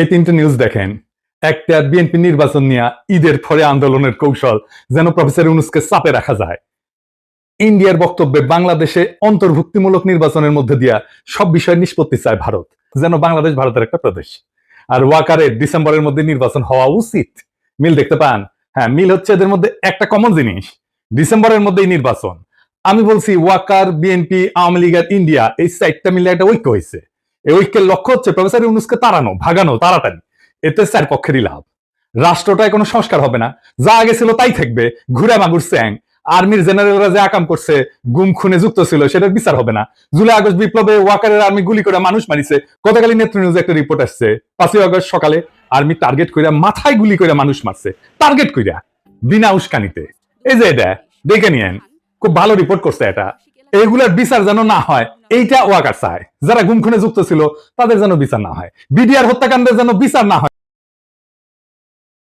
এই তিনটে নিউজ দেখেন। একটা বিএনপি নির্বাচন নিয়ে ঈদের পরে আন্দোলনের কৌশল যেন প্রফেসর ইউনূসকে চাপে রাখা যায়। ইন্ডিয়ার বক্তব্যে বাংলাদেশে অন্তর্ভুক্তিমূলক নির্বাচনের মধ্যে দিয়া সব বিষয় নিষ্পত্তি চায় ভারত, যেন বাংলাদেশ ভারতের একটা প্রদেশ। আর ওয়াকারের ডিসেম্বরের মধ্যে নির্বাচন হওয়া উচিত। মিল দেখতে পান? হ্যাঁ, মিল হচ্ছে এদের মধ্যে একটা কমন জিনিস, ডিসেম্বরের মধ্যেই নির্বাচন। আমি বলছি ওয়াকার, বিএনপি, আওয়ামী লীগ আর ইন্ডিয়া এই চারটা মিলে একটা ঐক্য হয়েছে। এই ঐক্যের লক্ষ্য হচ্ছে প্রফেসর ইউনূসকে তাড়ানো, ভাগানো তাড়াতাড়ি। এতে চার পক্ষেরই লাভ। রাষ্ট্রটায় কোনো সংস্কার হবে না, যা আগে ছিল তাই থাকবে, ঘুরে মাগুর চ্যাং। আর্মির জেনারেলরা যে আকাম করছে, গুম খুনে যুক্ত ছিল, সেটার বিচার হবে না। জুলাই আগস্ট বিপ্লবে ওয়াকারের আর্মি গুলি করে মানুষ মারিছে। গতকালই নেত্র নিউজে একটা রিপোর্ট আসছে, 5ই আগস্ট সকালে আর্মি টার্গেট কইরা মাথায় গুলি করে মানুষ মারছে, টার্গেট কইরা, বিনা উস্কানিতে। এই যে এটা দেখে নিয়েন, খুব ভালো রিপোর্ট করছে এটা। এগুলার বিচার যেন না হয়, এইটা ওয়াকার চায়। যারা গুম খুনে যুক্ত ছিল তাদের যেন বিচার না হয়, বিডিআর হত্যাকাণ্ডের যেন বিচার না হয়।